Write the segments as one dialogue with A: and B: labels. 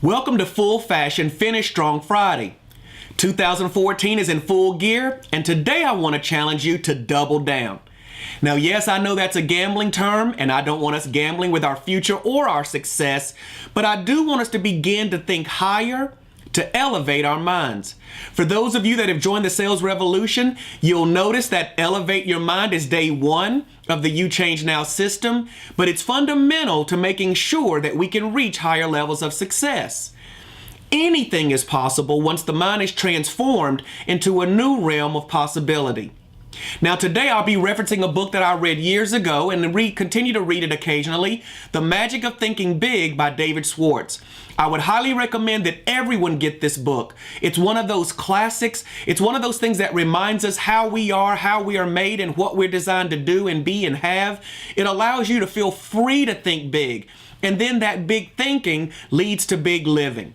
A: Welcome to Full Fashion Finish Strong Friday. 2014 is in full gear, and today I want to challenge you to double down. Now, yes, I know that's a gambling term, and I don't want us gambling with our future or our success, but I do want us to begin to think higher, to elevate our minds. For those of you that have joined the sales revolution, you'll notice that Elevate Your Mind is day one of the You Change Now system, but it's fundamental to making sure that we can reach higher levels of success. Anything is possible once the mind is transformed into a new realm of possibility. Now today I'll be referencing a book that I read years ago and continue to read it occasionally, The Magic of Thinking Big by David Schwartz. I would highly recommend that everyone get this book. It's one of those classics. It's one of those things that reminds us how we are made, and what we're designed to do and be and have. It allows you to feel free to think big. And then that big thinking leads to big living.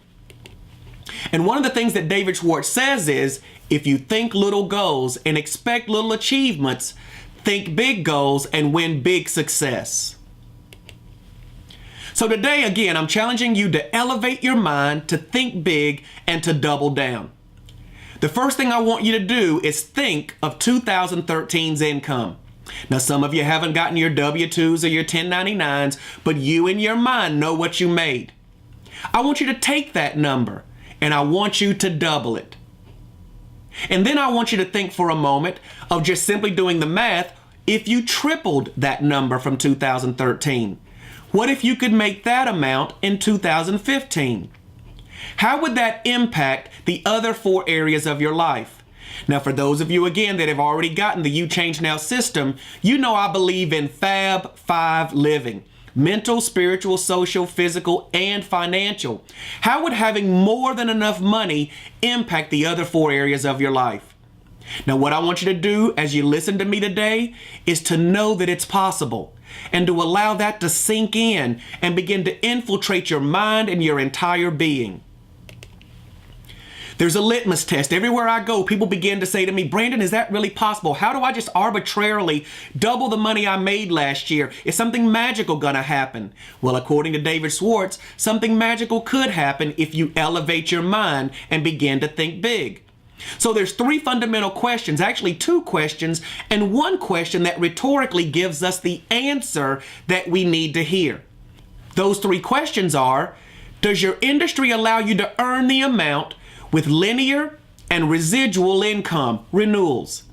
A: And one of the things that David Schwartz says is, if you think little goals and expect little achievements, think big goals and win big success. So today, again, I'm challenging you to elevate your mind, to think big, and to double down. The first thing I want you to do is think of 2013's income. Now, some of you haven't gotten your W-2s or your 1099s, but you in your mind know what you made. I want you to take that number, and I want you to double it. And then I want you to think for a moment of just simply doing the math. If you tripled that number from 2013, what if you could make that amount in 2015? How would that impact the other 4 areas of your life? Now, for those of you, again, that have already gotten the You Change Now system, you know I believe in Fab 5 living. Mental, spiritual, social, physical, and financial. How would having more than enough money impact the other 4 areas of your life? Now, what I want you to do as you listen to me today is to know that it's possible, and to allow that to sink in and begin to infiltrate your mind and your entire being. There's a litmus test. Everywhere I go, people begin to say to me, Brandon, is that really possible? How do I just arbitrarily double the money I made last year? Is something magical going to happen? Well, according to David Schwartz, something magical could happen if you elevate your mind and begin to think big. So there's 3 fundamental questions, actually 2 questions, and 1 question that rhetorically gives us the answer that we need to hear. Those 3 questions are, does your industry allow you to earn the amount with linear and residual income renewals?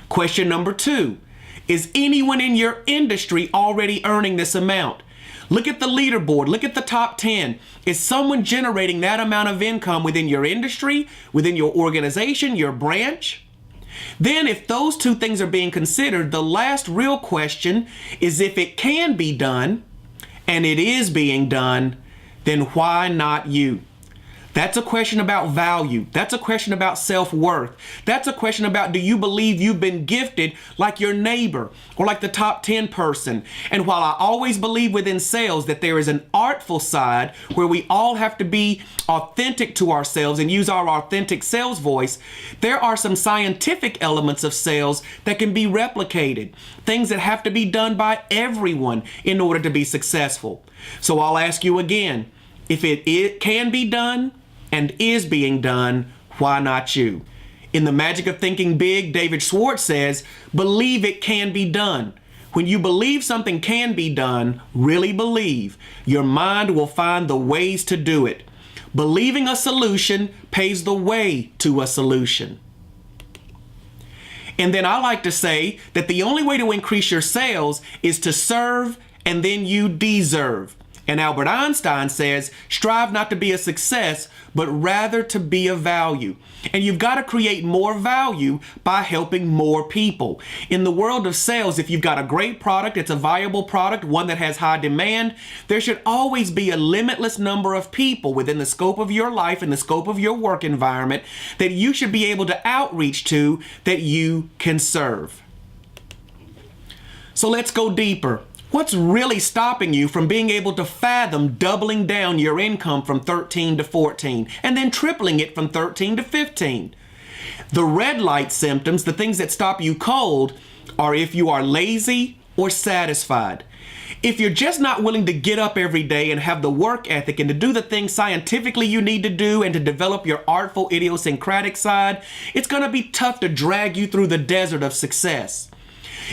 A: Question number 2, is anyone in your industry already earning this amount? Look at the leaderboard, look at the top 10. Is someone generating that amount of income within your industry, within your organization, your branch? Then if those 2 things are being considered, the last real question is, if it can be done and it is being done, then why not you? That's a question about value. That's a question about self-worth. That's a question about, do you believe you've been gifted like your neighbor or like the top 10 person? And while I always believe within sales that there is an artful side where we all have to be authentic to ourselves and use our authentic sales voice, there are some scientific elements of sales that can be replicated, things that have to be done by everyone in order to be successful. So I'll ask you again, if it can be done and is being done, why not you? In The Magic of Thinking Big, David Schwartz says, believe it can be done. When you believe something can be done, really believe, your mind will find the ways to do it. Believing a solution paves the way to a solution. And then I like to say that the only way to increase your sales is to serve, and then you deserve. And Albert Einstein says, strive not to be a success, but rather to be of value. And you've got to create more value by helping more people. In the world of sales, if you've got a great product, it's a viable product, one that has high demand, there should always be a limitless number of people within the scope of your life and the scope of your work environment that you should be able to outreach to, that you can serve. So let's go deeper. What's really stopping you from being able to fathom doubling down your income from 13 to 14 and then tripling it from 13 to 15? The red light symptoms, the things that stop you cold, are if you are lazy or satisfied. If you're just not willing to get up every day and have the work ethic and to do the things scientifically you need to do and to develop your artful, idiosyncratic side, it's going to be tough to drag you through the desert of success.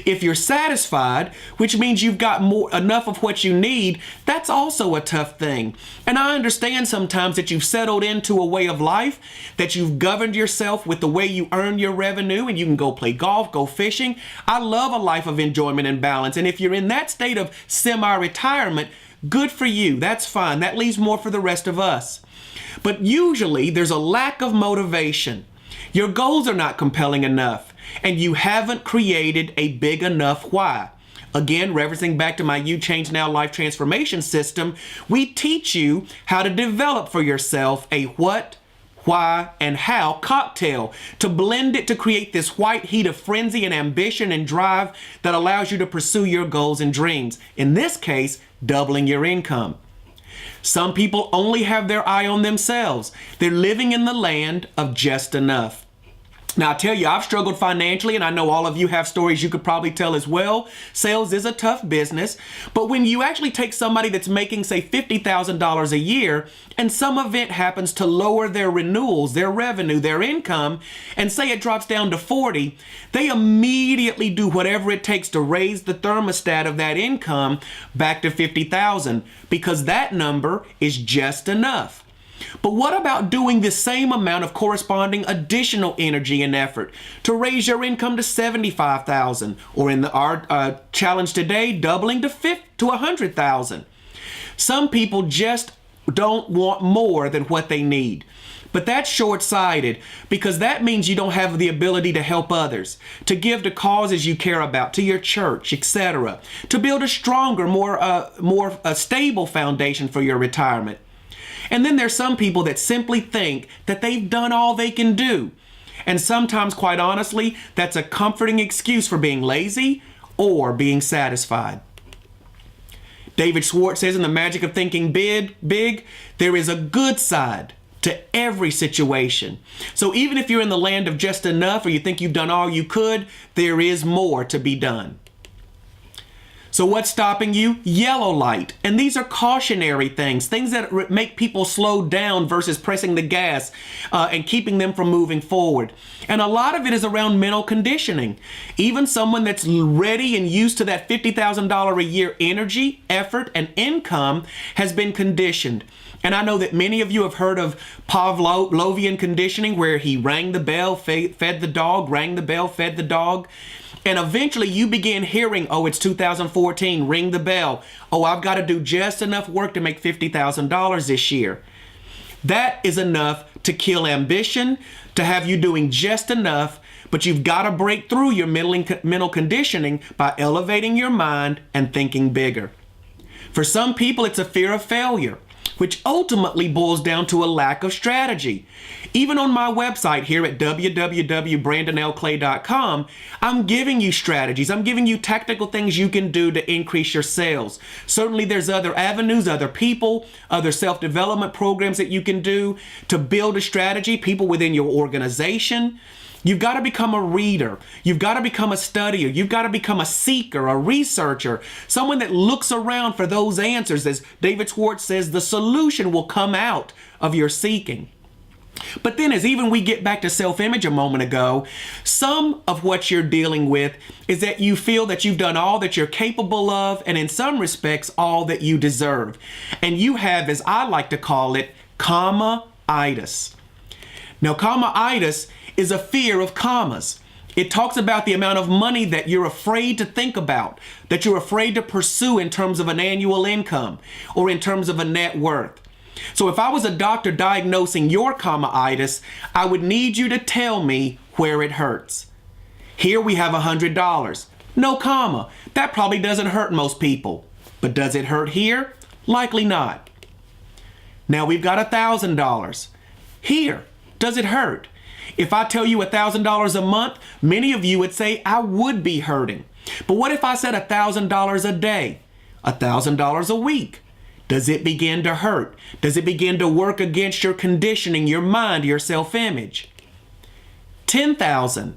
A: If you're satisfied, which means you've got enough of what you need, that's also a tough thing. And I understand sometimes that you've settled into a way of life, that you've governed yourself with the way you earn your revenue, and you can go play golf, go fishing. I love a life of enjoyment and balance. And if you're in that state of semi-retirement, good for you. That's fine. That leaves more for the rest of us. But usually there's a lack of motivation. Your goals are not compelling enough, and you haven't created a big enough why. Again, referencing back to my You Change Now life transformation system, we teach you how to develop for yourself a what, why, and how cocktail to blend it to create this white heat of frenzy and ambition and drive that allows you to pursue your goals and dreams. In this case, doubling your income. Some people only have their eye on themselves. They're living in the land of just enough. Now, I tell you, I've struggled financially, and I know all of you have stories you could probably tell as well. Sales is a tough business, but when you actually take somebody that's making, say, $50,000 a year, and some event happens to lower their renewals, their revenue, their income, and say it drops down to 40, they immediately do whatever it takes to raise the thermostat of that income back to 50,000, because that number is just enough. But what about doing the same amount of corresponding additional energy and effort to raise your income to 75,000, or in our challenge today, doubling to 100,000? Some people just don't want more than what they need. But that's short-sighted, because that means you don't have the ability to help others, to give to causes you care about, to your church, etc., to build a stronger, more stable foundation for your retirement. And then there's some people that simply think that they've done all they can do. And sometimes, quite honestly, that's a comforting excuse for being lazy or being satisfied. David Schwartz says in The Magic of Thinking Big, there is a good side to every situation. So even if you're in the land of just enough, or you think you've done all you could, there is more to be done. So what's stopping you? Yellow light. And these are cautionary things that make people slow down versus pressing the gas and keeping them from moving forward. And a lot of it is around mental conditioning. Even someone that's ready and used to that $50,000 a year energy, effort, and income has been conditioned. And I know that many of you have heard of Pavlovian conditioning, where he rang the bell, fed the dog, rang the bell, fed the dog. And eventually you begin hearing, oh, it's 2014, ring the bell. Oh, I've got to do just enough work to make $50,000 this year. That is enough to kill ambition, to have you doing just enough, but you've got to break through your mental conditioning by elevating your mind and thinking bigger. For some people, it's a fear of failure, which ultimately boils down to a lack of strategy. Even on my website here at www.brandonlclay.com, I'm giving you strategies. I'm giving you tactical things you can do to increase your sales. Certainly there's other avenues, other people, other self-development programs that you can do to build a strategy, people within your organization. You've got to become a reader. You've got to become a studier. You've got to become a seeker, a researcher, someone that looks around for those answers. As David Schwartz says, the solution will come out of your seeking. But then, as even we get back to self-image a moment ago, some of what you're dealing with is that you feel that you've done all that you're capable of, and in some respects, all that you deserve. And you have, as I like to call it, comma-itis. Now, comma-itis is a fear of commas. It talks about the amount of money that you're afraid to think about, that you're afraid to pursue in terms of an annual income or in terms of a net worth. So if I was a doctor diagnosing your comma-itis, I would need you to tell me where it hurts. Here we have $100. No comma. That probably doesn't hurt most people. But does it hurt here? Likely not. Now we've got $1,000. Here, does it hurt? If I tell you $1,000 a month, many of you would say I would be hurting. But what if I said $1,000 a day? $1,000 a week? Does it begin to hurt? Does it begin to work against your conditioning, your mind, your self-image? $10,000.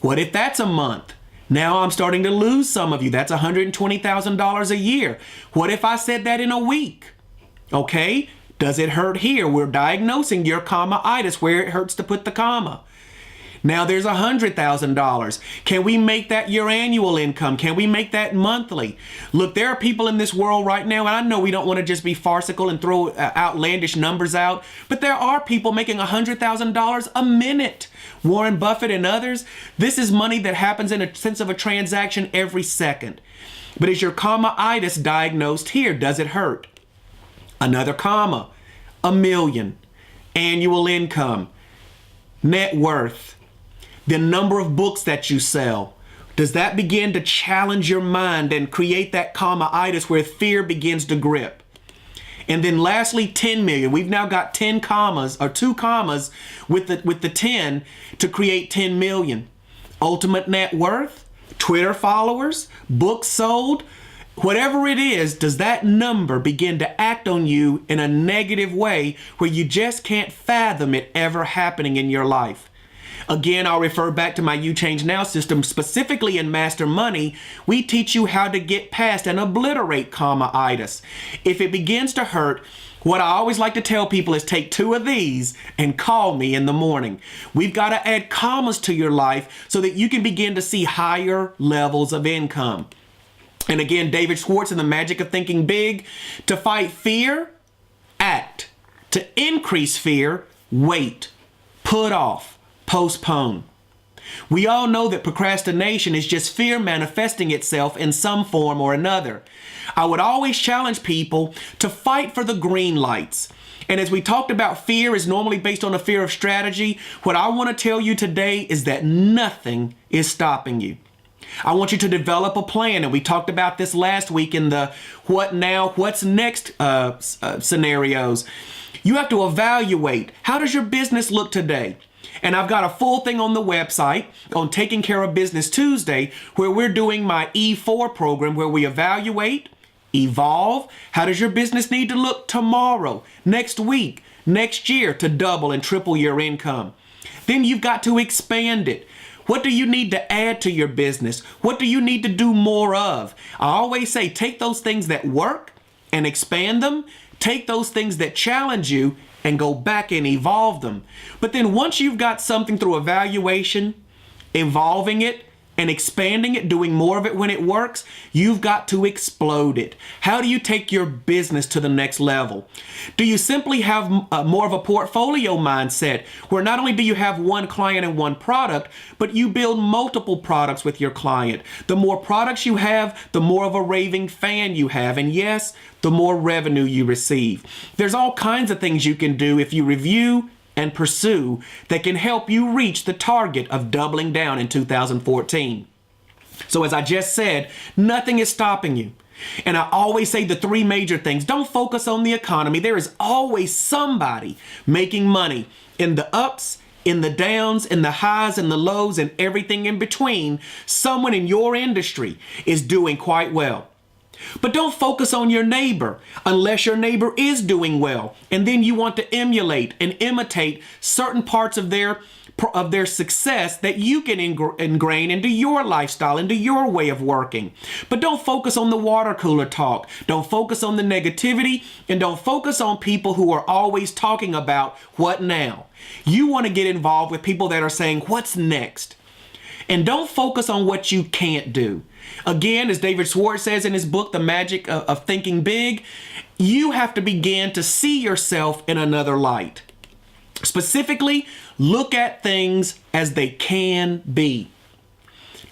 A: What if that's a month? Now I'm starting to lose some of you. That's $120,000 a year. What if I said that in a week? Okay. Does it hurt here? We're diagnosing your comma-itis, where it hurts to put the comma. Now there's $100,000. Can we make that your annual income? Can we make that monthly? Look, there are people in this world right now, and I know we don't want to just be farcical and throw outlandish numbers out, but there are people making $100,000 a minute. Warren Buffett and others. This is money that happens in a sense of a transaction every second. But is your comma-itis diagnosed here? Does it hurt? Another comma. $1 million. Annual income. Net worth. The number of books that you sell. Does that begin to challenge your mind and create that comma-itis where fear begins to grip? And then lastly, 10 million. We've now got 10 commas or 2 commas with the 10 to create 10 million. Ultimate net worth, Twitter followers, books sold, whatever it is, does that number begin to act on you in a negative way where you just can't fathom it ever happening in your life? Again, I'll refer back to my You Change Now system. Specifically in Master Money, we teach you how to get past and obliterate comma-itis. If it begins to hurt, what I always like to tell people is take 2 of these and call me in the morning. We've got to add commas to your life so that you can begin to see higher levels of income. And again, David Schwartz and the Magic of Thinking Big. To fight fear, act. To increase fear, wait. Put off. Postpone. We all know that procrastination is just fear manifesting itself in some form or another. I would always challenge people to fight for the green lights. And as we talked about, fear is normally based on a fear of strategy. What I want to tell you today is that nothing is stopping you. I want you to develop a plan. And we talked about this last week in the what now, what's next scenarios. You have to evaluate, how does your business look today? And I've got a full thing on the website on Taking Care of Business Tuesday, where we're doing my E4 program, where we evaluate, evolve. How does your business need to look tomorrow, next week, next year to double and triple your income? Then you've got to expand it. What do you need to add to your business? What do you need to do more of? I always say, take those things that work and expand them. Take those things that challenge you and go back and evolve them. But then once you've got something through evaluation, evolving it, and expanding it, doing more of it when it works, you've got to explode it. How do you take your business to the next level? Do you simply have more of a portfolio mindset where not only do you have one client and one product, but you build multiple products with your client? The more products you have, the more of a raving fan you have. And yes, the more revenue you receive. There's all kinds of things you can do if you review and pursue that can help you reach the target of doubling down in 2014. So as I just said, nothing is stopping you. And I always say the 3 major things. Don't focus on the economy. There is always somebody making money in the ups, in the downs, in the highs and the lows and everything in between. Someone in your industry is doing quite well. But don't focus on your neighbor unless your neighbor is doing well. And then you want to emulate and imitate certain parts of their success that you can ingrain into your lifestyle, into your way of working. But don't focus on the water cooler talk. Don't focus on the negativity, and don't focus on people who are always talking about what now. You want to get involved with people that are saying, what's next? And don't focus on what you can't do. Again, as David Schwartz says in his book, The Magic of Thinking Big, you have to begin to see yourself in another light. Specifically, look at things as they can be.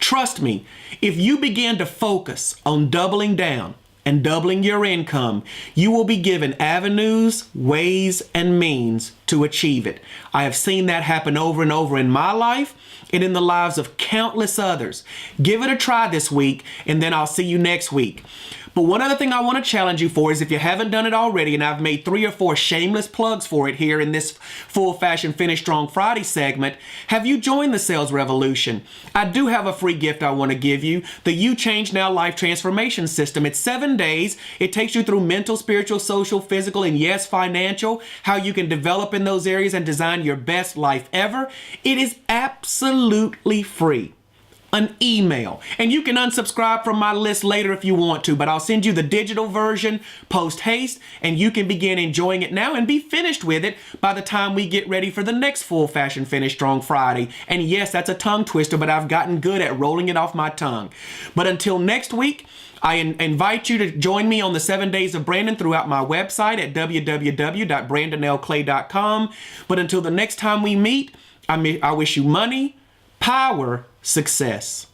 A: Trust me, if you begin to focus on doubling down and doubling your income, you will be given avenues, ways, and means to achieve it. I have seen that happen over and over in my life and in the lives of countless others. Give it a try this week, and then I'll see you next week. But one other thing I want to challenge you for is, if you haven't done it already, and I've made 3 or 4 shameless plugs for it here in this Full Fashion Finish Strong Friday segment, have you joined the sales revolution? I do have a free gift I want to give you, the You Change Now Life Transformation System. It's 7 days. It takes you through mental, spiritual, social, physical, and yes, financial, how you can develop in those areas and design your best life ever. It is absolutely free. an email. And you can unsubscribe from my list later if you want to, but I'll send you the digital version post haste, and you can begin enjoying it now and be finished with it by the time we get ready for the next Full Fashion Finish Strong Friday. And yes, that's a tongue twister, but I've gotten good at rolling it off my tongue. But until next week, I invite you to join me on the 7 Days of Brandon throughout my website at www.brandonlclay.com. But until the next time we meet, I wish you money, power, success.